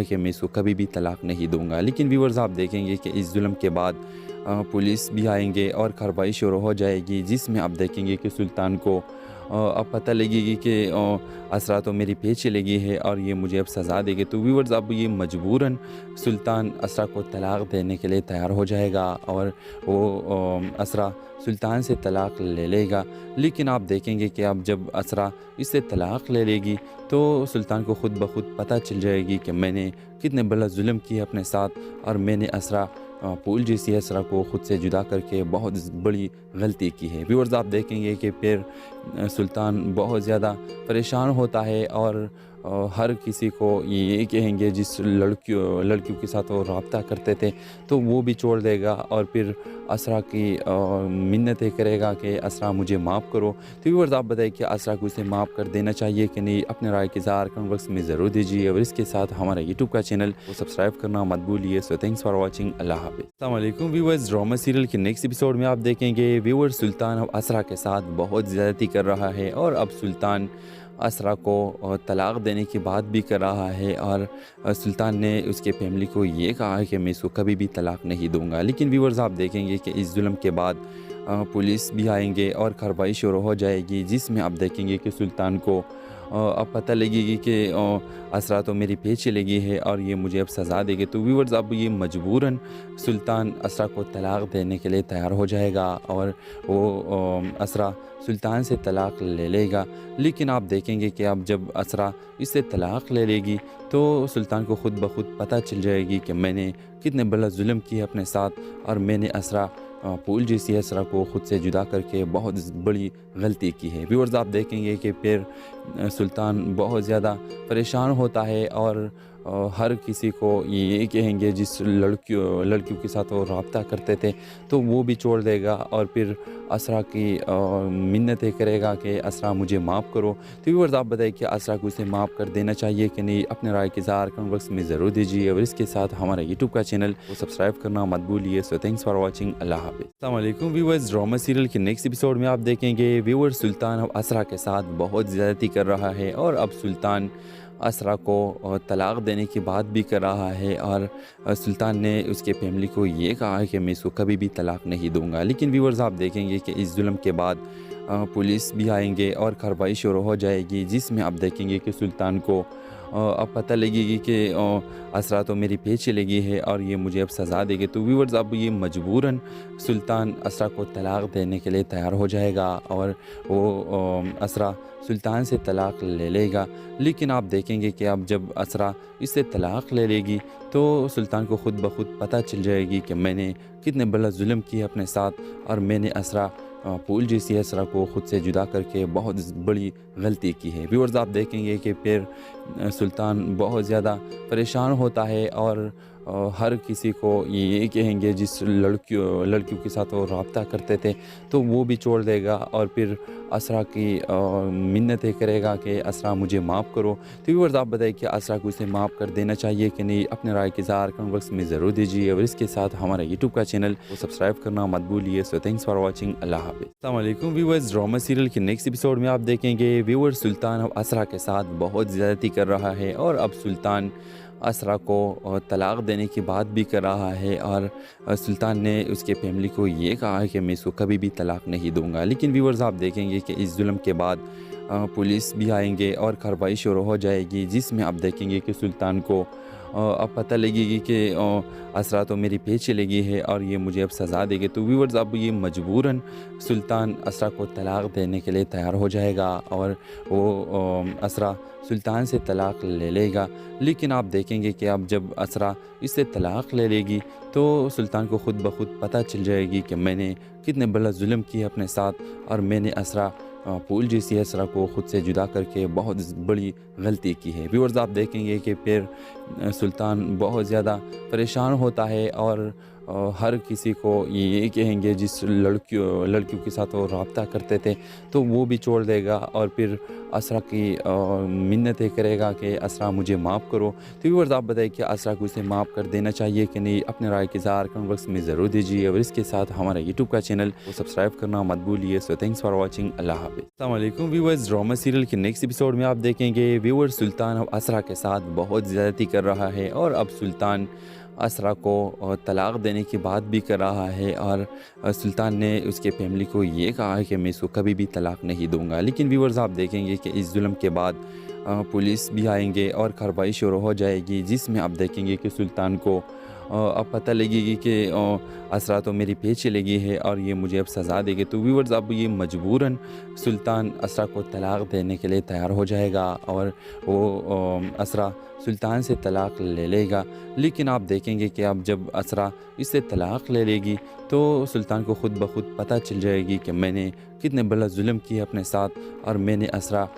कि मैं इसको कभी भी तलाक नहीं दूँगा। लेकिन व्यूअर्स आप देखेंगे कि इस जुल्म के बाद पुलिस भी आएँगे और कार्रवाई शुरू हो जाएगी, जिसमें आप देखेंगे कि सुल्तान को अब पता लगेगी कि असरा तो मेरी पीछे लगी है और ये मुझे अब सज़ा देगी। तो व्यूअर्स अब ये मजबूरन सुल्तान असरा को तलाक देने के लिए तैयार हो जाएगा और वो असरा सुल्तान से तलाक ले लेगा। लेकिन आप देखेंगे कि अब जब असरा इससे तलाक ले लेगी तो सुल्तान को ख़ुद ब खुद पता चल जाएगी कि मैंने कितने बड़ा जुल्म किया अपने साथ और मैंने असरा फूल जैसी असरा को ख़ुद से जुदा करके बहुत बड़ी गलती की है। व्यूअर्स आप देखेंगे कि फिर सुल्तान बहुत ज़्यादा परेशान होता है और हर किसी को ये कहेंगे जिस लड़कियों के साथ वो रब्ता करते थे तो वो भी छोड़ देगा और फिर असरा की मिन्नतें करेगा कि असरा मुझे माफ़ करो। तो व्यूअर्स आप बताइए कि असरा को उसे माफ़ कर देना चाहिए कि नहीं? अपने राय के इज़हार कमेंट बॉक्स में ज़रूर दीजिए और इसके साथ हमारा यूट्यूब का चैनल को सब्सक्राइब करना मत भूलिए। So thanks for watching. अल्लाह हाफ़िज़। अस्सलाम वालेकुम व्यूअर्स, ड्रामा सीरियल के नेक्स्ट एपिसोड में आप देखेंगे व्यूअर्स सुल्तान अब असरा के साथ बहुत ज़्यादती कर रहा है और अब सुल्तान असरा को तलाक देने की बात भी कर रहा है और सुल्तान ने उसके फैमिली को ये कहा है कि मैं इसको कभी भी तलाक नहीं दूंगा। लेकिन व्यूअर्स आप देखेंगे कि इस जुल्म के बाद पुलिस भी आएंगे और कार्रवाई शुरू हो जाएगी, जिसमें आप देखेंगे कि सुल्तान को अब पता लगेगी कि असरा तो मेरी पीछे लगी है और ये मुझे अब सज़ा देगी। तो व्यूअर्स अब ये मजबूरन सुल्तान असरा को तलाक देने के लिए तैयार हो जाएगा और वो असरा सुल्तान से तलाक ले लेगा। लेकिन आप देखेंगे कि अब जब असरा इससे तलाक ले लेगी तो सुल्तान को ख़ुद ब खुद पता चल जाएगी कि मैंने कितने बड़ा जुल्म किया अपने साथ और मैंने असरा फूल जैसी असरा को ख़ुद से जुदा करके बहुत बड़ी गलती की है। व्यूअर्स आप देखेंगे कि फिर सुल्तान बहुत ज़्यादा परेशान होता है और हर किसी को ये कहेंगे जिस लड़कियों के साथ वो रब्ता करते थे तो वो भी छोड़ देगा और फिर असरा की मिन्नतें करेगा कि असरा मुझे माफ़ करो। तो व्यूअर्स आप बताइए कि असरा को उसे माफ़ कर देना चाहिए कि नहीं? अपने राय के इज़हार कमेंट बॉक्स में ज़रूर दीजिए और इसके साथ हमारा यूट्यूब का चैनल को सब्सक्राइब करना मत भूलिए। So thanks for watching. अल्लाह हाफ़िज़। अस्सलाम वालेकुम व्यूअर्स, ड्रामा सीरियल के नेक्स्ट एपिसोड में आप देखेंगे व्यूअर्स सुल्तान अब असरा के साथ बहुत ज़्यादती कर रहा है और अब सुल्तान असरा को तलाक देने की बात भी कर रहा है और सुल्तान ने उसके फैमिली को ये कहा है कि मैं इसको कभी भी तलाक नहीं दूंगा। लेकिन व्यूअर्स आप देखेंगे कि इस जुल्म के बाद पुलिस भी आएंगे और कार्रवाई शुरू हो जाएगी, जिसमें आप देखेंगे कि सुल्तान को अब पता लगेगी कि असरा तो मेरी पीछे लगी है और ये मुझे अब सज़ा देगी। तो व्यूअर्स अब ये मजबूरन सुल्तान असरा को तलाक देने के लिए तैयार हो जाएगा और वो असरा सुल्तान से तलाक ले लेगा। लेकिन आप देखेंगे कि अब जब असरा इससे तलाक ले लेगी तो सुल्तान को ख़ुद ब खुद पता चल जाएगी कि मैंने कितने बड़ा जुल्म किया अपने साथ और मैंने असरा फूल जैसी असरा को ख़ुद से जुदा करके बहुत बड़ी गलती की है। व्यूअर्स आप देखेंगे कि फिर सुल्तान बहुत ज़्यादा परेशान होता है और हर किसी को ये कहेंगे जिस लड़कियों के साथ वो रब्ता करते थे तो वो भी छोड़ देगा और फिर असरा की मिन्नतें करेगा कि असरा मुझे माफ़ करो। तो व्यूअर्स आप बताइए कि असरा को उसे माफ़ कर देना चाहिए कि नहीं? अपने राय के इज़हार कमेंट बॉक्स में ज़रूर दीजिए और इसके साथ हमारा यूट्यूब का चैनल को सब्सक्राइब करना मत भूलिए। So thanks for watching. अल्लाह हाफ़िज़। अस्सलाम वालेकुम व्यूअर्स, ड्रामा सीरियल के नेक्स्ट एपिसोड में आप देखेंगे व्यूअर्स सुल्तान अब असरा के साथ बहुत ज़्यादती कर रहा है और अब सुल्तान असरा को तलाक देने की बात भी कर रहा है और सुल्तान ने उसके फैमिली को ये कहा है कि मैं इसको कभी भी तलाक नहीं दूंगा। लेकिन व्यूअर्स आप देखेंगे कि इस जुल्म के बाद पुलिस भी आएंगे और कार्रवाई शुरू हो जाएगी, जिसमें आप देखेंगे कि सुल्तान को अब पता लगेगी कि असरा तो मेरी पीछे लगी है और ये मुझे अब सज़ा देगी। तो व्यूअर्स अब ये मजबूरन सुल्तान असरा को तलाक देने के लिए तैयार हो जाएगा और वो असरा सुल्तान से तलाक ले लेगा। लेकिन आप देखेंगे कि अब जब असरा इससे तलाक ले लेगी तो सुल्तान को ख़ुद ब खुद पता चल जाएगी कि मैंने कितने बड़ा जुल्म किया अपने साथ और मैंने असरा फूल जैसी असरा को ख़ुद से जुदा करके बहुत बड़ी गलती की है। व्यूअर्स आप देखेंगे कि फिर सुल्तान बहुत ज़्यादा परेशान होता है और हर किसी को ये कहेंगे जिस लड़कियों के साथ वो रब्ता करते थे तो वो भी छोड़ देगा और फिर असरा की मिन्नतें करेगा कि असरा मुझे माफ़ करो। तो व्यूअर्स आप बताइए कि असरा को उसे माफ़ कर देना चाहिए कि नहीं? अपने राय के इज़हार कमेंट बॉक्स में ज़रूर दीजिए और इसके साथ हमारा यूट्यूब का चैनल को सब्सक्राइब करना मत भूलिए। So thanks for watching. अल्लाह हाफ़िज़। अस्सलाम वालेकुम व्यूअर्स, ड्रामा सीरियल के नेक्स्ट एपिसोड में आप देखेंगे व्यूअर्स सुल्तान अब असरा के साथ बहुत ज़्यादती कर रहा है और अब सुल्तान असरा को तलाक़ देने की बात भी कर रहा है और सुल्तान ने उसके फैमिली को ये कहा है कि मैं इसको कभी भी तलाक़ नहीं दूंगा। लेकिन व्यूअर्स आप देखेंगे कि इस जुल्म के बाद पुलिस भी आएंगे और कार्रवाई शुरू हो जाएगी, जिसमें आप देखेंगे कि सुल्तान को अब पता लगेगी कि असरा तो मेरी पीछे लगी है और ये मुझे अब सज़ा देगी। तो व्यूअर्स अब ये मजबूरन सुल्तान असरा को तलाक़ देने के लिए तैयार हो जाएगा और वो असरा सुल्तान से तलाक़ ले लेगा। लेकिन आप देखेंगे कि अब जब असरा इससे तलाक़ ले लेगी तो सुल्तान को ख़ुद ब खुद पता चल जाएगी कि मैंने कितने बड़ा जुल्म किया अपने साथ और मैंने असरा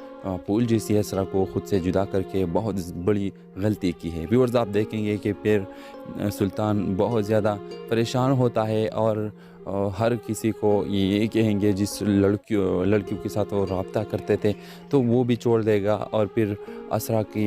फूल जैसी असरा को ख़ुद से जुदा करके बहुत बड़ी गलती की है। व्यूअर्स आप देखेंगे कि फिर सुल्तान बहुत ज़्यादा परेशान होता है और हर किसी को ये कहेंगे जिस लड़कियों के साथ वो रब्ता करते थे तो वो भी छोड़ देगा और फिर असरा की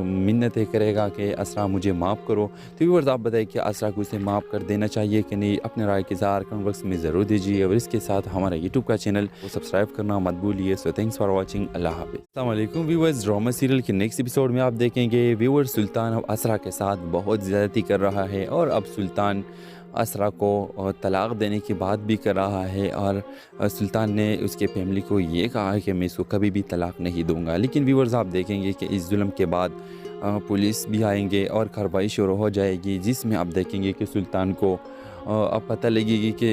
मिन्नतें करेगा कि असरा मुझे माफ़ करो। तो व्यूअर्स आप बताइए कि असरा को उसे माफ़ कर देना चाहिए कि नहीं? अपने राय के इज़हार कमेंट बॉक्स में ज़रूर दीजिए और इसके साथ हमारा यूट्यूब का चैनल को सब्सक्राइब करना मत भूलिए। So thanks for watching. अल्लाह हाफ़िज़। अस्सलाम वालेकुम व्यूअर्स, ड्रामा सीरियल के नेक्स्ट एपिसोड में आप देखेंगे व्यूअर्स सुल्तान अब असरा के साथ बहुत ज़्यादती कर रहा है और अब सुल्तान असरा को तलाक़ देने की बात भी कर रहा है और सुल्तान ने उसके फैमिली को ये कहा है कि मैं इसको कभी भी तलाक़ नहीं दूंगा। लेकिन व्यूअर्स आप देखेंगे कि इस जुल्म के बाद पुलिस भी आएंगे और कार्रवाई शुरू हो जाएगी, जिसमें आप देखेंगे कि सुल्तान को अब पता लगेगी कि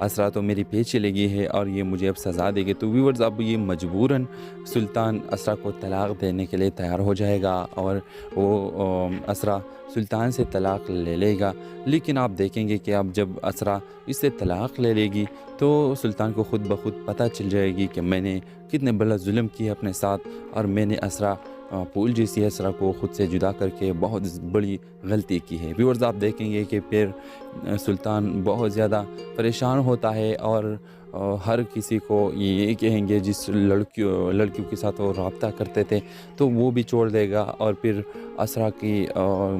असरा तो मेरी पीछे लगी है और ये मुझे अब सज़ा देगी। तो व्यूअर्स अब ये मजबूरन सुल्तान असरा को तलाक़ देने के लिए तैयार हो जाएगा और वो असरा सुल्तान से तलाक़ ले लेगा। लेकिन आप देखेंगे कि अब जब असरा इससे तलाक़ ले लेगी तो सुल्तान को ख़ुद ब खुद पता चल जाएगी कि मैंने कितने बड़ा जुल्म किया अपने साथ और मैंने असरा फूल जैसी असरा को ख़ुद से जुदा करके बहुत बड़ी गलती की है। व्यूअर्स आप देखेंगे कि फिर सुल्तान बहुत ज़्यादा परेशान होता है और हर किसी को ये कहेंगे जिस लड़कियों के साथ वो रब्ता करते थे तो वो भी छोड़ देगा और फिर असरा की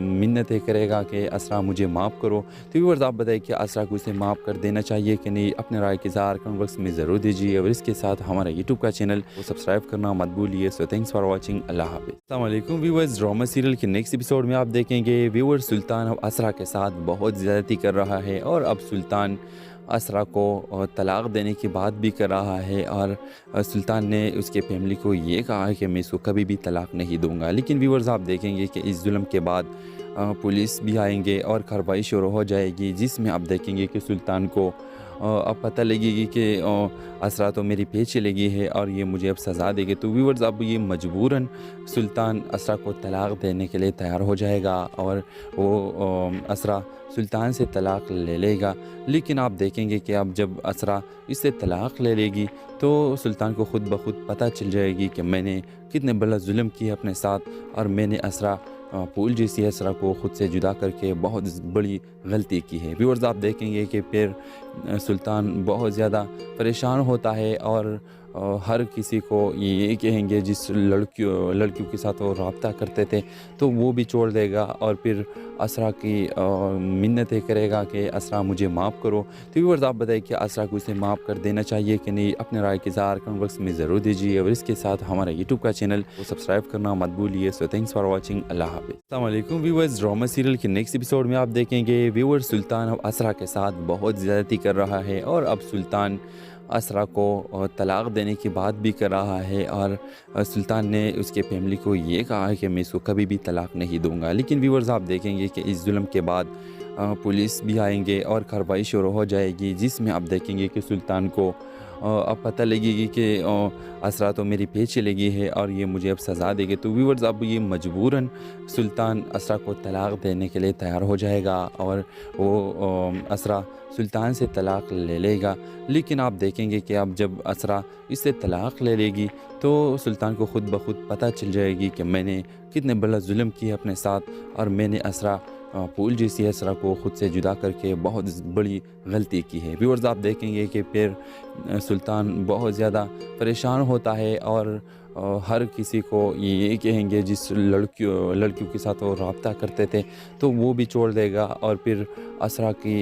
मिन्नतें करेगा कि असरा मुझे माफ़ करो। तो व्यूअर्स आप बताइए कि असरा को उसे माफ़ कर देना चाहिए कि नहीं? अपने राय के इज़हार कमेंट बॉक्स में ज़रूर दीजिए और इसके साथ हमारा यूट्यूब का चैनल को सब्सक्राइब करना मत भूलिए। So thanks for watching. अल्लाह हाफ़िज़। अस्सलाम वालेकुम व्यूअर्स, ड्रामा सीरियल के नेक्स्ट एपिसोड में आप देखेंगे व्यूअर्स सुल्तान अब असरा के साथ बहुत ज़्यादती कर रहा है और अब सुल्तान असरा को तलाक़ देने की बात भी कर रहा है और सुल्तान ने उसके फैमिली को ये कहा है कि मैं इसको कभी भी तलाक़ नहीं दूंगा। लेकिन व्यूअर्स आप देखेंगे कि इस जुल्म के बाद पुलिस भी आएंगे और कार्रवाई शुरू हो जाएगी, जिसमें आप देखेंगे कि सुल्तान को अब पता लगेगी कि असरा तो मेरी पीछे लगी है और ये मुझे अब सज़ा देगी। तो व्यूअर्स अब ये मजबूरन सुल्तान असरा को तलाक़ देने के लिए तैयार हो जाएगा और वो असरा सुल्तान से तलाक़ ले लेगा। लेकिन आप देखेंगे कि अब जब असरा इससे तलाक़ ले लेगी तो सुल्तान को ख़ुद ब खुद पता चल जाएगी कि मैंने कितने बड़ा जुल्म किया अपने साथ और मैंने असरा फूल जैसी असरा को ख़ुद से जुदा करके बहुत बड़ी गलती की है। व्यूअर्स आप देखेंगे कि फिर सुल्तान बहुत ज़्यादा परेशान होता है और हर किसी को ये कहेंगे जिस लड़कियों के साथ वो रब्ता करते थे तो वो भी छोड़ देगा और फिर असरा की मिन्नतें करेगा कि असरा मुझे माफ़ करो। तो व्यूअर्स आप बताइए कि असरा को उसे माफ़ कर देना चाहिए कि नहीं? अपने राय के इज़हार कमेंट बॉक्स में ज़रूर दीजिए और इसके साथ हमारा यूट्यूब का चैनल को सब्सक्राइब करना मत भूलिए। So thanks for watching. अल्लाह हाफ़िज़। अस्सलाम वालेकुम व्यूअर्स, ड्रामा सीरियल के नेक्स्ट एपिसोड में आप देखेंगे व्यूअर्स सुल्तान अब असरा के साथ बहुत ज़्यादती कर रहा है और अब सुल्तान असरा को तलाक़ देने की बात भी कर रहा है और सुल्तान ने उसके फैमिली को ये कहा है कि मैं इसको कभी भी तलाक़ नहीं दूंगा। लेकिन व्यूअर्स आप देखेंगे कि इस जुल्म के बाद पुलिस भी आएंगे और कार्रवाई शुरू हो जाएगी, जिसमें आप देखेंगे कि सुल्तान को अब पता लगेगी कि असरा तो मेरी पीछे लगी है और ये मुझे अब सज़ा देगी। तो व्यूअर्स अब ये मजबूरन सुल्तान असरा को तलाक़ देने के लिए तैयार हो जाएगा और वो असरा सुल्तान से तलाक़ ले लेगा। लेकिन आप देखेंगे कि अब जब असरा इससे तलाक़ ले लेगी तो सुल्तान को ख़ुद ब खुद पता चल जाएगी कि मैंने कितने बड़ा जुल्म किया अपने साथ, और मैंने असरा फूल जैसी असरा को ख़ुद से जुदा करके बहुत बड़ी गलती की है। व्यूअर्स, आप देखेंगे कि फिर सुल्तान बहुत ज़्यादा परेशान होता है और हर किसी को ये कहेंगे जिस लड़कियों के साथ वो रब्ता करते थे तो वो भी छोड़ देगा, और फिर असरा की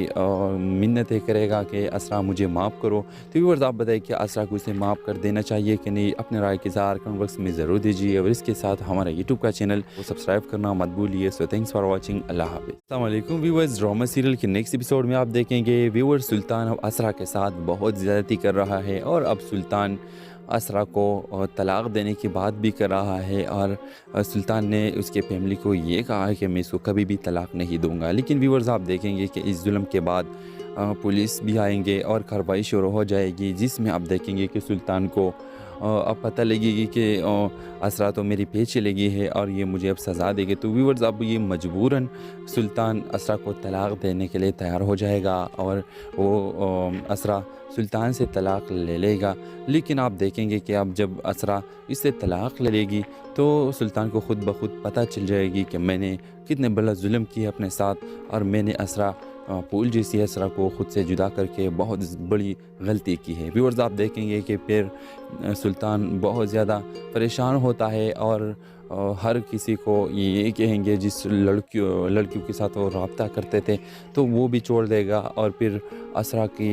मिन्नतें करेगा कि असरा मुझे माफ़ करो। तो व्यूअर्स, आप बताइए कि असरा को इसे माफ़ कर देना चाहिए कि नहीं? अपने राय की इज़हार कमेंट बॉक्स में ज़रूर दीजिए, और इसके साथ हमारा यूट्यूब का चैनल को सब्सक्राइब करना मत भूलिए। So thanks for watching. अल्लाह हाफ़िज़। अस्सलाम वालेकुम व्यूअर्स, ड्रामा सीरियल के नेक्स्ट एपिसोड में आप देखेंगे व्यूअर्स सुल्तान अब असरा के साथ बहुत ज़्यादती कर रहा है, और अब सुल्तान असरा को तलाक़ देने की बात भी कर रहा है, और सुल्तान ने उसके फैमिली को ये कहा है कि मैं इसको कभी भी तलाक़ नहीं दूंगा। लेकिन व्यूअर्स, आप देखेंगे कि इस जुल्म के बाद पुलिस भी आएंगे और कार्रवाई शुरू हो जाएगी, जिसमें आप देखेंगे कि सुल्तान को अब पता लगेगी कि असरा तो मेरी पीछे लगी है और ये मुझे अब सज़ा देगी। तो व्यूअर्स, अब ये मजबूरन सुल्तान असरा को तलाक़ देने के लिए तैयार हो जाएगा, और वो असरा सुल्तान से तलाक़ ले लेगा। लेकिन आप देखेंगे कि अब जब असरा इससे तलाक़ ले लेगी तो सुल्तान को ख़ुद ब खुद पता चल जाएगी कि मैंने कितने बड़ा जुल्म किया अपने साथ, और मैंने असरा फूल जैसी असरा को ख़ुद से जुदा करके बहुत बड़ी गलती की है। व्यूअर्स, आप देखेंगे कि फिर सुल्तान बहुत ज़्यादा परेशान होता है और हर किसी को ये कहेंगे जिस लड़कियों के साथ वो रब्ता करते थे तो वो भी छोड़ देगा, और फिर असरा की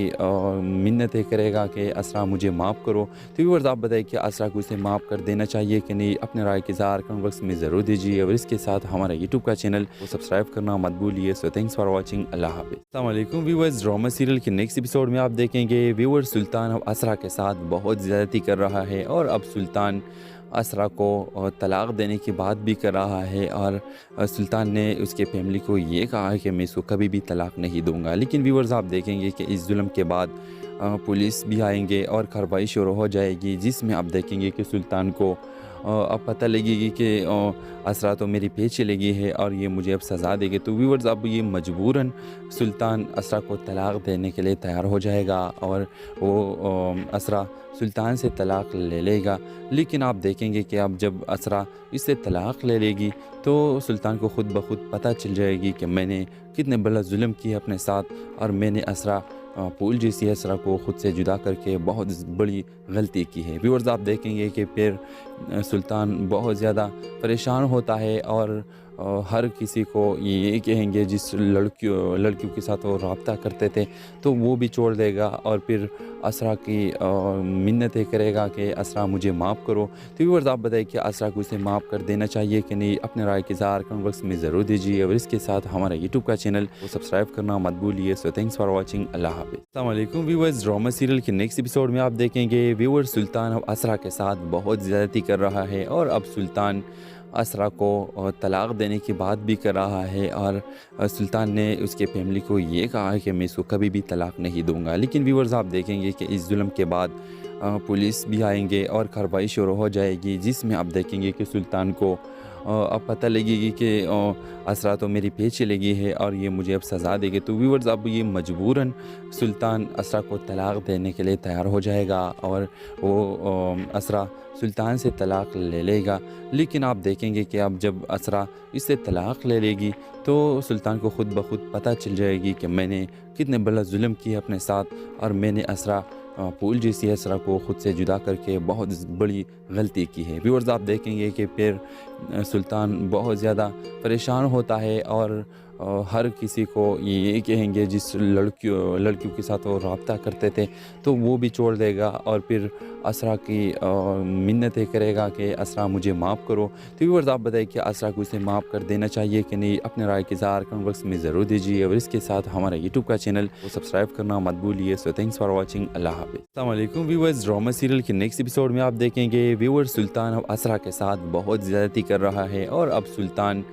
मिन्नतें करेगा कि असरा मुझे माफ़ करो। तो व्यूअर्स, आप बताइए कि असरा को इसे माफ़ कर देना चाहिए कि नहीं? अपने राय की इज़हार कमेंट बॉक्स में ज़रूर दीजिए, और इसके साथ हमारा यूट्यूब का चैनल को सब्सक्राइब करना मत भूलिए। So thanks for watching. अल्लाह हाफ़िज़। अस्सलाम वालेकुम व्यूअर्स, ड्रामा सीरियल के नेक्स्ट एपिसोड में आप देखेंगे व्यूअर्स सुल्तान अब असरा के साथ बहुत ज़्यादती कर रहा है, और अब सुल्तान असरा को तलाक़ देने की बात भी कर रहा है, और सुल्तान ने उसके फैमिली को ये कहा है कि मैं इसको कभी भी तलाक़ नहीं दूंगा। लेकिन व्यूअर्स, आप देखेंगे कि इस जुल्म के बाद पुलिस भी आएंगे और कार्रवाई शुरू हो जाएगी, जिसमें आप देखेंगे कि सुल्तान को अब पता लगेगी कि असरा तो मेरी पीछे लगी है और ये मुझे अब सज़ा देगी। तो व्यूअर्स, अब ये मजबूरन सुल्तान असरा को तलाक़ देने के लिए तैयार हो जाएगा, और वो असरा सुल्तान से तलाक़ ले लेगा। लेकिन आप देखेंगे कि अब जब असरा इससे तलाक़ ले लेगी तो सुल्तान को ख़ुद ब खुद पता चल जाएगी कि मैंने कितने बड़ा जुल्म किया अपने साथ, और मैंने असरा फूल जैसी असरा को ख़ुद से जुदा करके बहुत बड़ी गलती की है। व्यूअर्स, आप देखेंगे कि फिर सुल्तान बहुत ज़्यादा परेशान होता है और हर किसी को ये कहेंगे जिस लड़कियों के साथ वो रब्ता करते थे तो वो भी छोड़ देगा, और फिर असरा की मिन्नतें करेगा कि असरा मुझे माफ़ करो। तो व्यूअर्स, आप बताइए कि असरा को इसे माफ़ कर देना चाहिए कि नहीं? अपने राय की इज़हार कमेंट बॉक्स में ज़रूर दीजिए, और इसके साथ हमारा यूट्यूब का चैनल को सब्सक्राइब करना मत भूलिए। So thanks for watching. अल्लाह हाफ़िज़। अस्सलाम वालेकुम व्यूअर्स, ड्रामा सीरियल के नेक्स्ट एपिसोड में आप देखेंगे व्यूअर्स सुल्तान अब असरा के साथ बहुत ज़्यादती कर रहा है, और अब सुल्तान असरा को तलाक़ देने की बात भी कर रहा है, और सुल्तान ने उसके फैमिली को ये कहा है कि मैं इसको कभी भी तलाक़ नहीं दूंगा। लेकिन व्यूअर्स, आप देखेंगे कि इस जुल्म के बाद पुलिस भी आएंगे और कार्रवाई शुरू हो जाएगी, जिसमें आप देखेंगे कि सुल्तान को अब पता लगेगी कि असरा तो मेरी पीछे लगी है और ये मुझे अब सज़ा देगी। तो व्यूअर्स, अब ये मजबूरन सुल्तान असरा को तलाक़ देने के लिए तैयार हो जाएगा, और वो असरा सुल्तान से तलाक़ ले लेगा। लेकिन आप देखेंगे कि अब जब असरा इससे तलाक़ ले लेगी तो सुल्तान को ख़ुद ब खुद पता चल जाएगी कि मैंने कितने बड़ा जुल्म किया अपने साथ, और मैंने असरा फूल जैसी असरा को ख़ुद से जुदा करके बहुत बड़ी गलती की है। व्यूअर्स, आप देखेंगे कि फिर सुल्तान बहुत ज़्यादा परेशान होता है और हर किसी को ये कहेंगे जिस लड़कियों के साथ वो रब्ता करते थे तो वो भी छोड़ देगा, और फिर असरा की मिन्नतें करेगा कि असरा मुझे माफ़ करो। तो व्यूअर्स, आप बताइए कि असरा को इसे माफ़ कर देना चाहिए कि नहीं? अपने राय की इज़हार कमेंट बॉक्स में ज़रूर दीजिए, और इसके साथ हमारा यूट्यूब का चैनल को सब्सक्राइब करना मत भूलिए। So thanks for watching. अल्लाह हाफ़िज़। अस्सलाम वालेकुम व्यूअर्स, ड्रामा सीरियल के नेक्स्ट एपिसोड में आप देखेंगे व्यूअर्स सुल्तान अब असरा के साथ बहुत ज़्यादती कर रहा है, और अब सुल्तान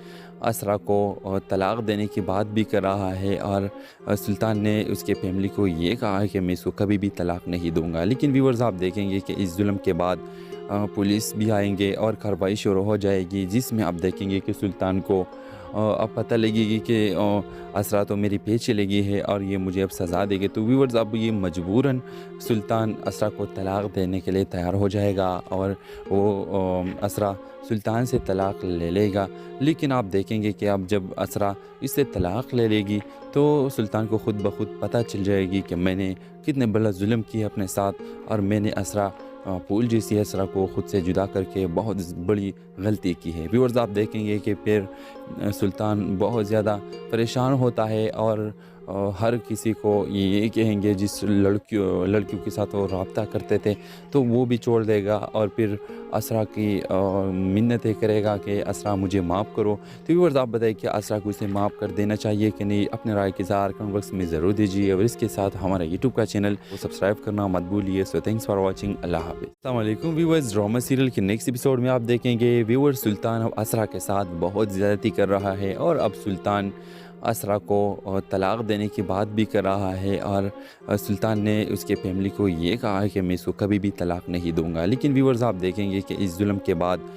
असरा को तलाक़ देने की बात भी कर रहा है, और सुल्तान ने उसके फैमिली को ये कहा है कि मैं इसको कभी भी तलाक़ नहीं दूंगा। लेकिन व्यूअर्स, आप देखेंगे कि इस जुल्म के बाद पुलिस भी आएंगे और कार्रवाई शुरू हो जाएगी, जिसमें आप देखेंगे कि सुल्तान को अब पता लगेगी कि असरा तो मेरी पीछे लगी है और ये मुझे अब सज़ा देगी। तो व्यूअर्स अब ये मजबूरन सुल्तान असरा को तलाक़ देने के लिए तैयार हो जाएगा और वो असरा सुल्तान से तलाक़ ले लेगा। लेकिन आप देखेंगे कि अब जब असरा इससे तलाक़ ले लेगी तो सुल्तान को ख़ुद ब ख़ुद पता चल जाएगी कि मैंने कितने बड़ा जुल्म किया अपने साथ और मैंने असरा फूल जैसी असरा को ख़ुद से जुदा करके बहुत बड़ी गलती की है। व्यूअर्स आप देखेंगे कि फिर सुल्तान बहुत ज़्यादा परेशान होता है और हर किसी को ये कहेंगे जिस लड़कियों के साथ वो रब्ता करते थे तो वो भी छोड़ देगा और फिर असरा की मिन्नतें करेगा कि असरा मुझे माफ़ करो। तो व्यूअर्स आप बताइए कि असरा को इसे माफ़ कर देना चाहिए कि नहीं? अपने राय की इज़हार कमेंट बॉक्स में ज़रूर दीजिए और इसके साथ हमारा यूट्यूब का चैनल को सब्सक्राइब करना मत भूलिए। So thanks for watching. अल्लाह हाफ़िज़। अस्सलाम वालेकुम व्यूअर्स, ड्रामा सीरियल के नेक्स्ट एपिसोड में आप देखेंगे व्यूअर्स सुल्तान अब असरा के साथ बहुत ज़्यादती कर रहा है और अब सुल्तान असरा को तलाक़ देने की बात भी कर रहा है और सुल्तान ने उसके फैमिली को ये कहा है कि मैं इसको कभी भी तलाक़ नहीं दूंगा। लेकिन व्यूअर्स आप देखेंगे कि इस जुल्म के बाद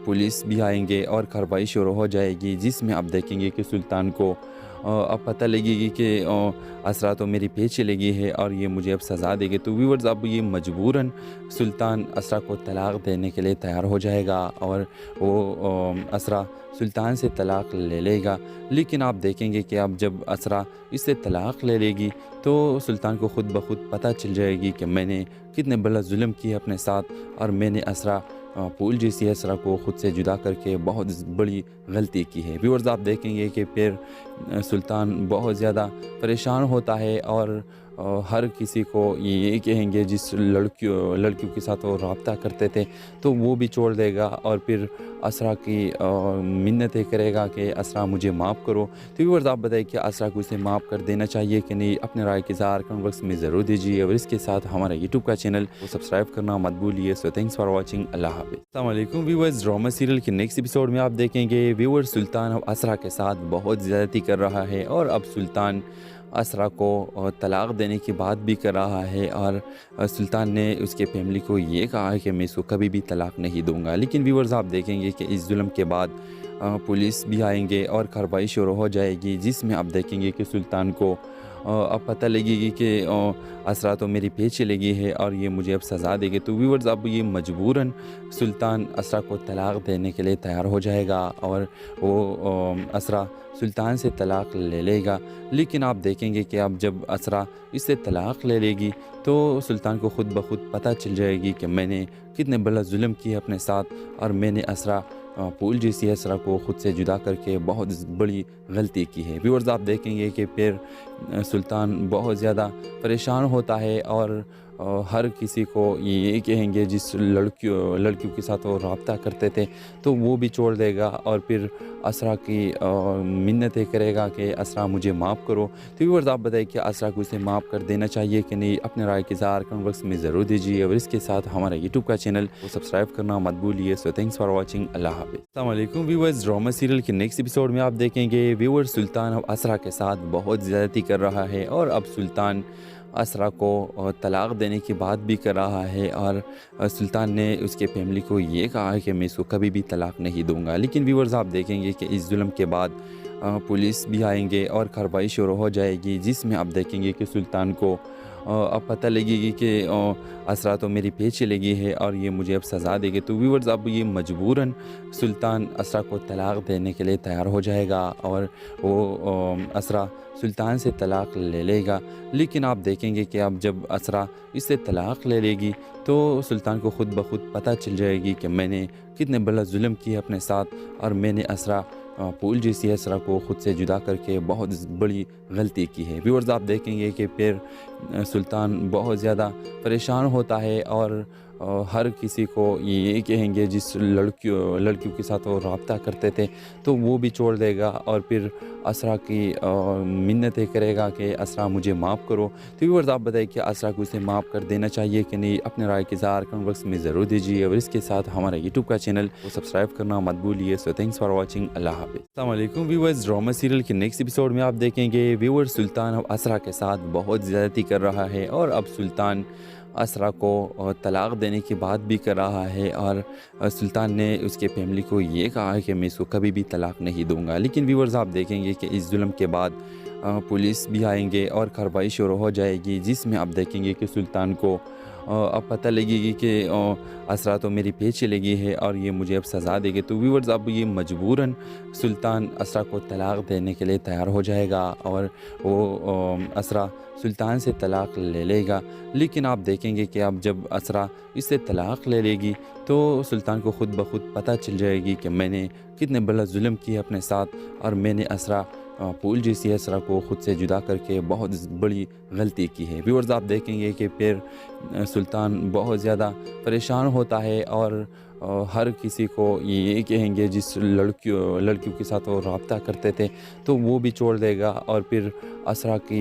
पुलिस भी आएंगे और कार्रवाई शुरू हो जाएगी जिसमें आप देखेंगे कि सुल्तान को अब पता लगेगी कि असरा तो मेरी पीछे लगी है और ये मुझे अब सज़ा देगी। तो व्यूअर्स अब ये मजबूरन सुल्तान असरा को तलाक़ देने के लिए तैयार हो जाएगा और वो असरा सुल्तान से तलाक़ ले लेगा। लेकिन आप देखेंगे कि अब जब असरा इससे तलाक़ ले लेगी तो सुल्तान को ख़ुद ब ख़ुद पता चल जाएगी कि मैंने कितने बड़ा जुल्म किया अपने साथ और मैंने असरा फूल जैसी असरा को ख़ुद से जुदा करके बहुत बड़ी गलती की है। व्यूअर्स आप देखेंगे कि फिर सुल्तान बहुत ज़्यादा परेशान होता है और हर किसी को ये कहेंगे जिस लड़कियों के साथ वो रब्ता करते थे तो वो भी छोड़ देगा और फिर असरा की मिन्नतें करेगा कि असरा मुझे माफ़ करो। तो व्यूअर्स आप बताइए कि असरा को इसे माफ़ कर देना चाहिए कि नहीं? अपने राय की इज़हार कमेंट बॉक्स में ज़रूर दीजिए और इसके साथ हमारा यूट्यूब का चैनल को सब्सक्राइब करना मत भूलिए। So thanks for watching. अल्लाह हाफ़िज़। अस्सलाम वालेकुम व्यूअर्स, ड्रामा सीरियल के नेक्स्ट एपिसोड में आप देखेंगे व्यूअर्स सुल्तान अब असरा के साथ बहुत ज़्यादती कर रहा है और अब सुल्तान असरा को तलाक़ देने की बात भी कर रहा है और सुल्तान ने उसके फैमिली को ये कहा है कि मैं इसको कभी भी तलाक़ नहीं दूंगा। लेकिन व्यूअर्स आप देखेंगे कि इस जुल्म के बाद पुलिस भी आएंगे और कार्रवाई शुरू हो जाएगी जिसमें आप देखेंगे कि सुल्तान को अब पता लगेगी कि असरा तो मेरी पीछे लगी है और ये मुझे अब सज़ा देगी। तो व्यूअर्स अब ये मजबूरन सुल्तान असरा को तलाक़ देने के लिए तैयार हो जाएगा और वो असरा सुल्तान से तलाक़ ले लेगा। लेकिन आप देखेंगे कि अब जब असरा इससे तलाक़ ले लेगी तो सुल्तान को ख़ुद ब ख़ुद पता चल जाएगी कि मैंने कितने बड़ा जुल्म किया अपने साथ और मैंने असरा फूल जैसी असरा को ख़ुद से जुदा करके बहुत बड़ी गलती की है। व्यूअर्स आप देखेंगे कि फिर सुल्तान बहुत ज़्यादा परेशान होता है और हर किसी को ये कहेंगे जिस लड़कियों के साथ वो रब्ता करते थे तो वो भी छोड़ देगा और फिर असरा की मिन्नतें करेगा कि असरा मुझे माफ़ करो। तो व्यूअर्स आप बताइए कि असरा को इसे माफ़ कर देना चाहिए कि नहीं? अपने राय की इज़हार कमेंट बॉक्स में ज़रूर दीजिए और इसके साथ हमारा यूट्यूब का चैनल को सब्सक्राइब करना मत भूलिए। So thanks for watching. अल्लाह हाफ़िज़। अस्सलाम वालेकुम व्यूअर्स, ड्रामा सीरियल के नेक्स्ट एपिसोड में आप देखेंगे व्यूअर्स सुल्तान अब असरा के साथ बहुत ज़्यादती कर रहा है और अब सुल्तान असरा को तलाक़ देने की बात भी कर रहा है और सुल्तान ने उसके फैमिली को ये कहा है कि मैं इसको कभी भी तलाक़ नहीं दूंगा। लेकिन व्यूअर्स आप देखेंगे कि इस जुल्म के बाद पुलिस भी आएंगे और कार्रवाई शुरू हो जाएगी जिसमें आप देखेंगे कि सुल्तान को अब पता लगेगी कि असरा तो मेरी पीछे लगी है और ये मुझे अब सज़ा देगी। तो व्यूअर्स अब ये मजबूरन सुल्तान असरा को तलाक़ देने के लिए तैयार हो जाएगा और वो असरा सुल्तान से तलाक़ ले लेगा। लेकिन आप देखेंगे कि अब जब असरा इससे तलाक़ ले लेगी तो सुल्तान को ख़ुद ब ख़ुद पता चल जाएगी कि मैंने कितने बड़ा जुल्म किया अपने साथ और मैंने असरा फूल जैसी असरा को ख़ुद से जुदा करके बहुत बड़ी गलती की है। व्यूअर्स आप देखेंगे कि फिर सुल्तान बहुत ज़्यादा परेशान होता है और हर किसी को ये कहेंगे जिस लड़कियों के साथ वो रब्ता करते थे तो वो भी छोड़ देगा और फिर असरा की मिन्नतें करेगा कि असरा मुझे माफ़ करो। तो व्यूअर्स आप बताइए कि असरा को इसे माफ़ कर देना चाहिए कि नहीं? अपने राय की इज़हार कमेंट बॉक्स में ज़रूर दीजिए और इसके साथ हमारा यूट्यूब का चैनल को सब्सक्राइब करना मत भूलिए। So thanks for watching. अल्लाह हाफ़िज़। अस्सलाम वालेकुम व्यूअर्स, ड्रामा सीरियल के नेक्स्ट एपिसोड में आप देखेंगे व्यूअर्स सुल्तान अब असरा के साथ बहुत ज़्यादती कर रहा है और अब सुल्तान असरा को तलाक देने की बात भी कर रहा है और सुल्तान ने उसके फैमिली को ये कहा है कि मैं इसको कभी भी तलाक नहीं दूंगा। लेकिन व्यूअर्स आप देखेंगे कि इस जुल्म के बाद पुलिस भी आएंगे और कार्रवाई शुरू हो जाएगी, जिसमें आप देखेंगे कि सुल्तान को अब पता लगेगी कि असरा तो मेरी पीछे लगी है और ये मुझे अब सज़ा देगी। तो व्यूअर्स अब ये मजबूरन सुल्तान असरा को तलाक देने के लिए तैयार हो जाएगा और वो असरा सुल्तान से तलाक ले लेगा। लेकिन आप देखेंगे कि अब जब असरा इससे तलाक ले लेगी तो सुल्तान को ख़ुद ब खुद पता चल जाएगी कि मैंने कितने बड़ा जुल्म किया अपने साथ और मैंने असरा फूल जैसी असरा को ख़ुद से जुदा करके बहुत बड़ी गलती की है। व्यूअर्स आप देखेंगे कि फिर सुल्तान बहुत ज़्यादा परेशान होता है और हर किसी को ये कहेंगे जिस लड़कियों के साथ वो रब्ता करते थे तो वो भी छोड़ देगा और फिर असरा की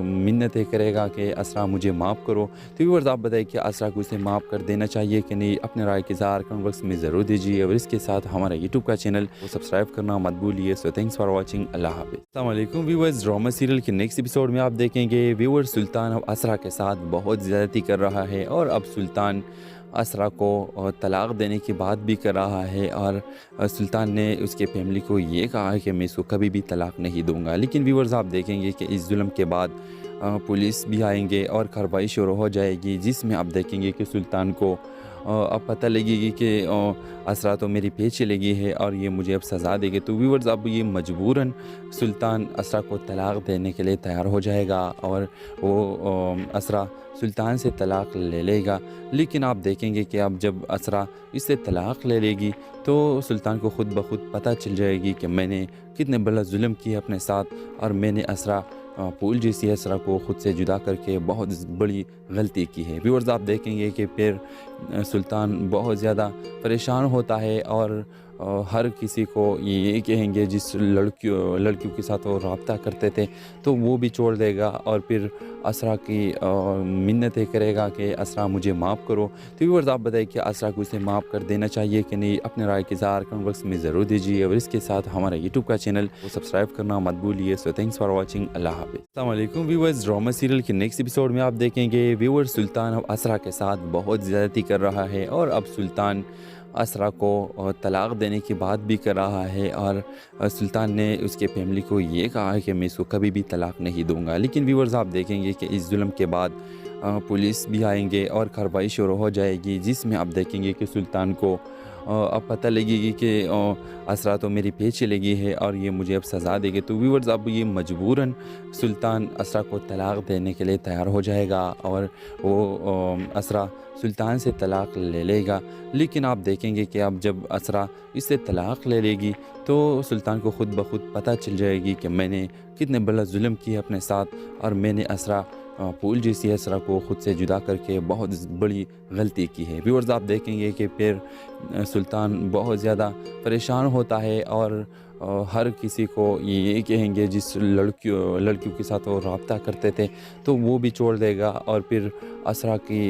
मिन्नतें करेगा कि असरा मुझे माफ़ करो। तो व्यूअर्स आप बताइए कि असरा को उसे माफ़ कर देना चाहिए कि नहीं? अपने राय के इज़हार कमेंट बॉक्स में ज़रूर दीजिए और इसके साथ हमारा यूट्यूब का चैनल को सब्सक्राइब करना मत भूलिए। So thanks for watching. अल्लाह हाफ़िज़। अस्सलाम वालेकुम व्यूअर्स, ड्रामा सीरियल के नेक्स्ट एपिसोड में आप देखेंगे व्यूअर्स सुल्तान अब असरा के साथ बहुत ज़्यादती कर रहा है और अब सुल्तान असरा को तलाक देने की बात भी कर रहा है और सुल्तान ने उसके फैमिली को ये कहा है कि मैं इसको कभी भी तलाक नहीं दूंगा। लेकिन व्यूअर्स आप देखेंगे कि इस जुल्म के बाद पुलिस भी आएंगे और कार्रवाई शुरू हो जाएगी, जिसमें आप देखेंगे कि सुल्तान को अब पता लगेगी कि असरा तो मेरी पीछे लगी है और ये मुझे अब सज़ा देगी। तो व्यूअर्स अब ये मजबूरन सुल्तान असरा को तलाक देने के लिए तैयार हो जाएगा और वो असरा सुल्तान से तलाक ले लेगा। लेकिन आप देखेंगे कि अब जब असरा इससे तलाक ले लेगी तो सुल्तान को ख़ुद ब खुद पता चल जाएगी कि मैंने कितने बड़ा जुल्म किया अपने साथ और मैंने असरा फूल जैसी असरा को ख़ुद से जुदा करके बहुत बड़ी गलती की है। व्यूअर्स आप देखेंगे कि फिर सुल्तान बहुत ज़्यादा परेशान होता है और हर किसी को ये कहेंगे जिस लड़कियों के साथ वो रब्ता करते थे तो वो भी छोड़ देगा और फिर असरा की मिन्नतें करेगा कि असरा मुझे माफ़ करो। तो व्यूअर्स आप बताइए कि असरा को उसे माफ़ कर देना चाहिए कि नहीं? अपने राय के इज़हार कमेंट बॉक्स में ज़रूर दीजिए और इसके साथ हमारा यूट्यूब का चैनल को सब्सक्राइब करना मत भूलिए। So thanks for watching. अल्लाह हाफ़िज़। अस्सलाम वालेकुम व्यूअर्स, ड्रामा सीरियल के नेक्स्ट एपिसोड में आप देखेंगे व्यूअर्स सुल्तान अब असरा के साथ बहुत ज़्यादती कर रहा है और अब सुल्तान असरा को तलाक देने की बात भी कर रहा है और सुल्तान ने उसके फैमिली को ये कहा है कि मैं इसको कभी भी तलाक नहीं दूंगा। लेकिन व्यूअर्स आप देखेंगे कि इस जुल्म के बाद पुलिस भी आएंगे और कार्रवाई शुरू हो जाएगी, जिसमें आप देखेंगे कि सुल्तान को अब पता लगेगी कि असरा तो मेरी पीछे लगी है और ये मुझे अब सज़ा देगी। तो व्यूअर्स अब ये मजबूरन सुल्तान असरा को तलाक देने के लिए तैयार हो जाएगा और वो असरा सुल्तान से तलाक ले लेगा। लेकिन आप देखेंगे कि अब जब असरा इससे तलाक ले लेगी तो सुल्तान को ख़ुद ब खुद पता चल जाएगी कि मैंने कितने बड़ा जुल्म किया अपने साथ और मैंने असरा फूल जैसी असरा को ख़ुद से जुदा करके बहुत बड़ी गलती की है। व्यूअर्स आप देखेंगे कि फिर सुल्तान बहुत ज़्यादा परेशान होता है और हर किसी को ये कहेंगे जिस लड़कियों के साथ वो रब्ता करते थे तो वो भी छोड़ देगा और फिर असरा की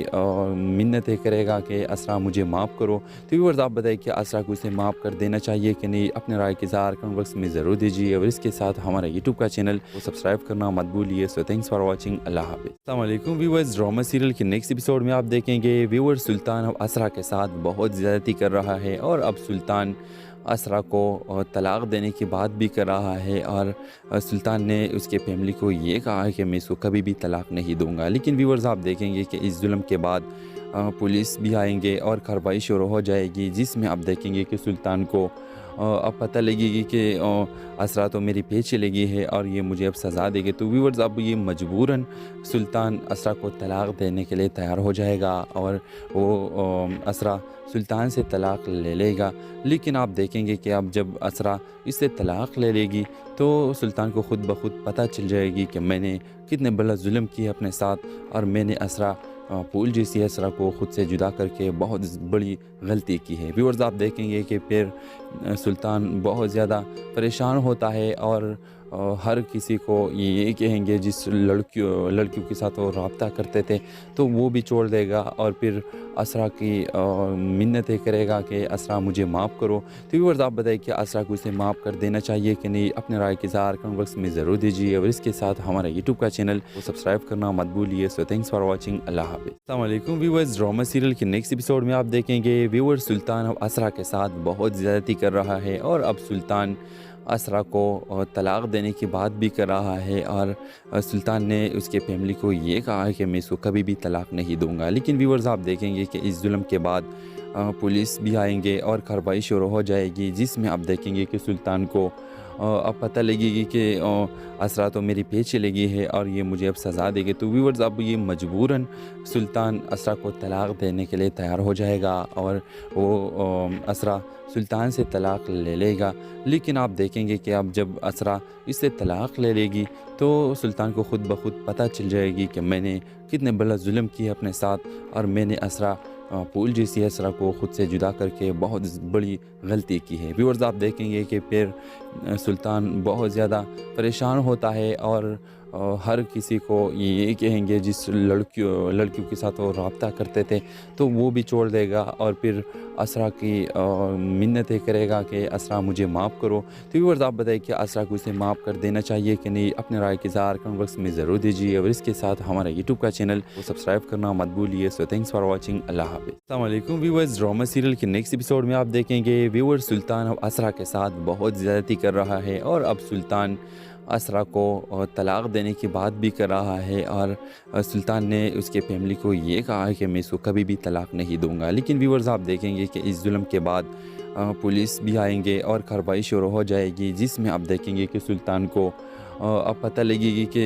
मिन्नतें करेगा कि असरा मुझे माफ़ करो। तो व्यूअर्स आप बताइए कि असरा को उसे माफ़ कर देना चाहिए कि नहीं? अपने राय के इज़हार कमेंट बॉक्स में ज़रूर दीजिए और इसके साथ हमारा यूट्यूब का चैनल को सब्सक्राइब करना मत भूलिए। So thanks for watching. अल्लाह हाफ़िज़। अस्सलाम वालेकुम व्यूअर्स, ड्रामा सीरियल के नेक्स्ट एपिसोड में आप देखेंगे व्यूअर्स सुल्तान अब असरा के साथ बहुत ज़्यादती कर रहा है और अब सुल्तान असरा को तलाक देने की बात भी कर रहा है और सुल्तान ने उसके फैमिली को ये कहा है कि मैं इसको कभी भी तलाक नहीं दूंगा। लेकिन व्यूअर्स आप देखेंगे कि इस जुल्म के बाद पुलिस भी आएंगे और कार्रवाई शुरू हो जाएगी, जिसमें आप देखेंगे कि सुल्तान को अब पता लगेगी कि असरा तो मेरी पीछे लगी है और ये मुझे अब सज़ा देगी। तो व्यूअर्स अब ये मजबूरन सुल्तान असरा को तलाक देने के लिए तैयार हो जाएगा और वो असरा सुल्तान से तलाक ले लेगा। लेकिन आप देखेंगे कि अब जब असरा इससे तलाक ले लेगी तो सुल्तान को ख़ुद ब खुद पता चल जाएगी कि मैंने कितने बड़ा जुल्म किया अपने साथ और मैंने असरा फूल जैसी असरा को ख़ुद से जुदा करके बहुत बड़ी गलती की है। व्यूअर्स आप देखेंगे कि फिर सुल्तान बहुत ज़्यादा परेशान होता है और हर किसी को ये कहेंगे जिस लड़कियों के साथ वो रब्ता करते थे तो वो भी छोड़ देगा और फिर असरा की मिन्नतें करेगा कि असरा मुझे माफ़ करो। तो व्यूअर्स आप बताइए कि असरा को इसे माफ़ कर देना चाहिए कि नहीं? अपने राय की इज़हार कमेंट बॉक्स में ज़रूर दीजिए और इसके साथ हमारा यूट्यूब का चैनल को सब्सक्राइब करना मत भूलिए। So thanks for watching. अल्लाह हाफ़िज़। अस्सलाम वालेकुम व्यूअर्स, ड्रामा सीरियल के नेक्स्ट एपिसोड में आप देखेंगे व्यूअर्स सुल्तान अब असरा के साथ बहुत ज़्यादती कर रहा है और अब सुल्तान असरा को तलाक़ देने की बात भी कर रहा है और सुल्तान ने उसके फैमिली को ये कहा है कि मैं इसको कभी भी तलाक़ नहीं दूंगा। लेकिन व्यूअर्स आप देखेंगे कि इस जुल्म के बाद पुलिस भी आएंगे और कार्रवाई शुरू हो जाएगी, जिसमें आप देखेंगे कि सुल्तान को अब पता लगेगी कि असरा तो मेरी पीछे लगी है और ये मुझे अब सज़ा देगी। तो व्यूअर्स अब ये मजबूरन सुल्तान असरा को तलाक़ देने के लिए तैयार हो जाएगा और वो असरा सुल्तान से तलाक़ ले लेगा। लेकिन आप देखेंगे कि अब जब असरा इससे तलाक़ ले लेगी तो सुल्तान को ख़ुद ब खुद पता चल जाएगी कि मैंने कितने बड़ा जुल्म किया अपने साथ और मैंने असरा फूल जैसी असरा को ख़ुद से जुदा करके बहुत बड़ी गलती की है। व्यूअर्स आप देखेंगे कि फिर सुल्तान बहुत ज़्यादा परेशान होता है और हर किसी को ये कहेंगे जिस लड़कियों के साथ वो रब्ता करते थे तो वो भी छोड़ देगा और फिर असरा की मिन्नतें करेगा कि असरा मुझे माफ़ करो। तो व्यूअर्स आप बताइए कि असरा को इसे माफ़ कर देना चाहिए कि नहीं? अपने राय की इज़हार कमेंट बॉक्स में ज़रूर दीजिए और इसके साथ हमारा यूट्यूब का चैनल को सब्सक्राइब करना मत भूलिए। So thanks for watching. अल्लाह हाफ़िज़। अस्सलाम वालेकुम व्यूअर्स, ड्रामा सीरियल के नेक्स्ट एपिसोड में आप देखेंगे व्यूअर्स सुल्तान अब असरा के साथ बहुत ज़्यादती कर रहा है और अब सुल्तान असरा को तलाक़ देने की बात भी कर रहा है और सुल्तान ने उसके फैमिली को ये कहा है कि मैं इसको कभी भी तलाक़ नहीं दूंगा। लेकिन व्यूअर्स आप देखेंगे कि इस जुल्म के बाद पुलिस भी आएंगे और कार्रवाई शुरू हो जाएगी, जिसमें आप देखेंगे कि सुल्तान को अब पता लगेगी कि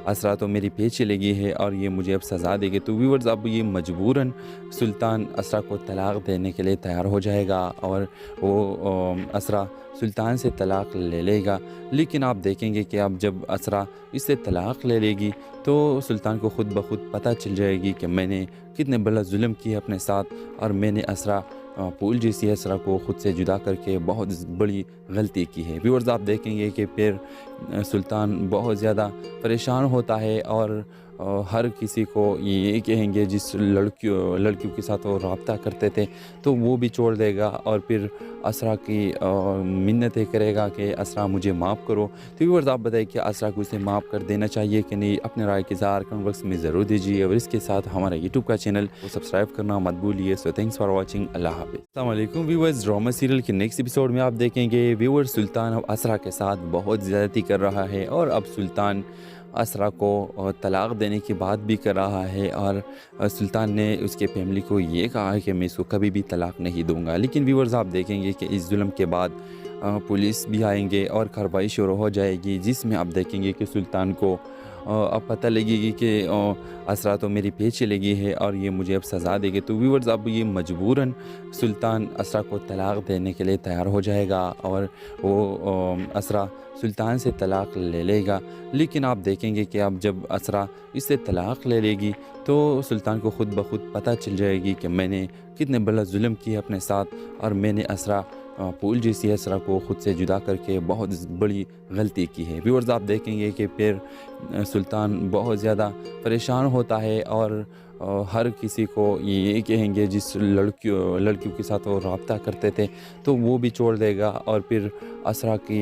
असरा तो मेरी पीछे लगी है और ये मुझे अब सज़ा देगी। तो व्यूअर्स अब ये मजबूरन सुल्तान असरा को तलाक़ देने के लिए तैयार हो जाएगा और वो असरा सुल्तान से तलाक़ ले लेगा। लेकिन आप देखेंगे कि अब जब असरा इससे तलाक़ ले लेगी तो सुल्तान को ख़ुद ब खुद पता चल जाएगी कि मैंने कितने बड़ा जुल्म किया अपने साथ और मैंने असरा फूल जैसी असरा को ख़ुद से जुदा करके बहुत बड़ी गलती की है। व्यूअर्स आप देखेंगे कि फिर सुल्तान बहुत ज़्यादा परेशान होता है और हर किसी को ये कहेंगे जिस लड़कियों के साथ वो रब्ता करते थे तो वो भी छोड़ देगा और फिर असरा की मिन्नतें करेगा कि असरा मुझे माफ़ करो। तो व्यूअर्स आप बताइए कि असरा को इसे माफ़ कर देना चाहिए कि नहीं? अपने राय की इज़हार कमेंट बॉक्स में ज़रूर दीजिए और इसके साथ हमारा यूट्यूब का चैनल को सब्सक्राइब करना मत भूलिए। So thanks for watching. अल्लाह हाफ़िज़। अस्सलाम वालेकुम व्यूअर्स, ड्रामा सीरियल के नेक्स्ट एपिसोड में आप देखेंगे व्यूअर्स सुल्तान अब असरा के साथ बहुत ज़्यादती कर रहा है और अब सुल्तान असरा को तलाक़ देने की बात भी कर रहा है और सुल्तान ने उसके फैमिली को ये कहा है कि मैं इसको कभी भी तलाक़ नहीं दूंगा। लेकिन व्यूअर्स आप देखेंगे कि इस जुल्म के बाद पुलिस भी आएंगे और कार्रवाई शुरू हो जाएगी, जिसमें आप देखेंगे कि सुल्तान को अब पता लगेगी कि असरा तो मेरी पीछे लगी है और ये मुझे अब सज़ा देगी। तो व्यूअर्स अब ये मजबूरन सुल्तान असरा को तलाक़ देने के लिए तैयार हो जाएगा और वो असरा सुल्तान से तलाक़ ले लेगा। लेकिन आप देखेंगे कि अब जब असरा इससे तलाक़ ले लेगी तो सुल्तान को ख़ुद ब खुद पता चल जाएगी कि मैंने कितने बड़ा जुल्म किया अपने साथ और मैंने असरा फूल जैसी असरा को ख़ुद से जुदा करके बहुत बड़ी गलती की है। व्यूअर्स आप देखेंगे कि फिर सुल्तान बहुत ज़्यादा परेशान होता है और हर किसी को ये कहेंगे जिस लड़कियों के साथ वो रब्ता करते थे तो वो भी छोड़ देगा और फिर असरा की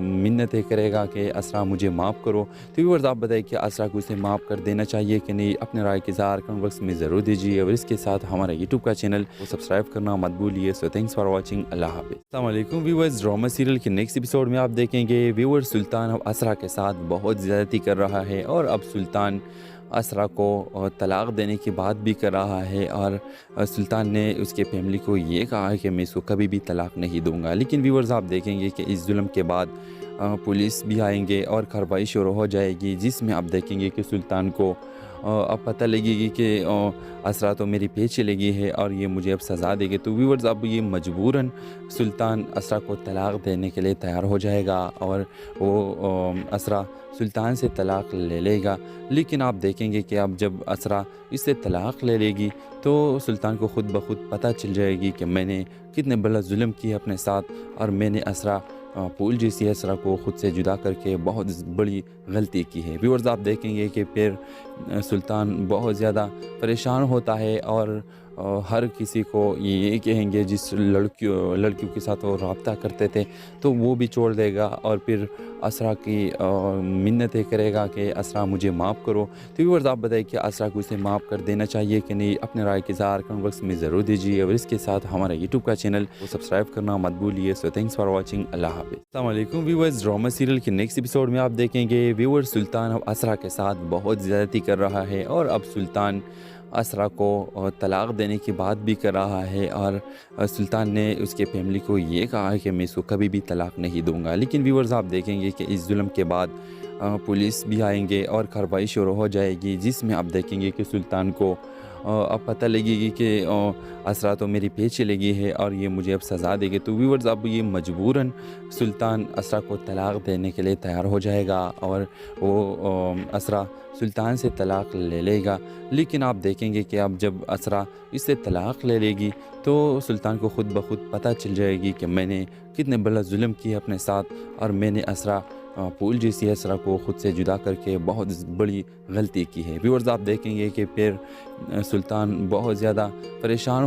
मिन्नतें करेगा कि असरा मुझे माफ़ करो। तो व्यूअर्स आप बताइए कि असरा को इसे माफ़ कर देना चाहिए कि नहीं? अपने राय की इज़हार कमेंट बॉक्स में ज़रूर दीजिए और इसके साथ हमारा यूट्यूब का चैनल को सब्सक्राइब करना मत भूलिए। So thanks for watching. अल्लाह हाफ़िज़। अस्सलाम वालेकुम व्यूअर्स, ड्रामा सीरियल के नेक्स्ट एपिसोड में आप देखेंगे व्यूअर्स सुल्तान अब असरा के साथ बहुत ज़्यादती कर रहा है और अब सुल्तान असरा को तलाक़ देने की बात भी कर रहा है और सुल्तान ने उसके फैमिली को ये कहा है कि मैं इसको कभी भी तलाक़ नहीं दूंगा। लेकिन व्यूअर्स आप देखेंगे कि इस जुल्म के बाद पुलिस भी आएंगे और कार्रवाई शुरू हो जाएगी, जिसमें आप देखेंगे कि सुल्तान को अब पता लगेगी कि असरा तो मेरी पीछे लगी है और ये मुझे अब सज़ा देगी। तो व्यूअर्स अब ये मजबूरन सुल्तान असरा को तलाक़ देने के लिए तैयार हो जाएगा और वो असरा सुल्तान से तलाक़ ले लेगा। लेकिन आप देखेंगे कि अब जब असरा इससे तलाक़ ले लेगी तो सुल्तान को ख़ुद ब खुद पता चल जाएगी कि मैंने कितने बड़ा जुल्म किया अपने साथ और मैंने असरा फूल जैसी असरा को ख़ुद से जुदा करके बहुत बड़ी गलती की है। व्यूअर्स आप देखेंगे कि फिर सुल्तान बहुत ज़्यादा परेशान होता है और हर किसी को ये कहेंगे जिस लड़कियों के साथ वो रब्ता करते थे तो वो भी छोड़ देगा और फिर असरा की मिन्नतें करेगा कि असरा मुझे माफ़ करो। तो व्यूअर्स आप बताइए कि असरा को उसे माफ़ कर देना चाहिए कि नहीं? अपने राय के इज़हार कमेंट बॉक्स में ज़रूर दीजिए और इसके साथ हमारा यूट्यूब का चैनल को सब्सक्राइब करना मत भूलिए। So thanks for watching. अल्लाह हाफ़िज़। अस्सलाम वालेकुम व्यूअर्स, ड्रामा सीरियल के नेक्स्ट एपिसोड में आप देखेंगे व्यूअर्स सुल्तान अब असरा के साथ बहुत ज़्यादती कर रहा है और अब सुल्तान असरा को तलाक देने की बात भी कर रहा है और सुल्तान ने उसके फैमिली को ये कहा है कि मैं इसको कभी भी तलाक नहीं दूंगा। लेकिन व्यूअर्स आप देखेंगे कि इस जुल्म के बाद पुलिस भी आएंगे और कार्रवाई शुरू हो जाएगी, जिसमें आप देखेंगे कि सुल्तान को अब पता लगेगी कि असरा तो मेरी पीछे लगी है और ये मुझे अब सज़ा देगी। तो व्यूअर्स अब ये मजबूरन सुल्तान असरा को तलाक देने के लिए तैयार हो जाएगा और वो असरा सुल्तान से तलाक ले लेगा। लेकिन आप देखेंगे कि अब जब असरा इससे तलाक ले लेगी तो सुल्तान को ख़ुद ब खुद पता चल जाएगी कि मैंने कितने बड़ा जुल्म किया अपने साथ और मैंने असरा फूल जैसी असरा को ख़ुद से जुदा करके बहुत बड़ी गलती की है। व्यूअर्स आप देखेंगे कि फिर सुल्तान बहुत ज़्यादा परेशान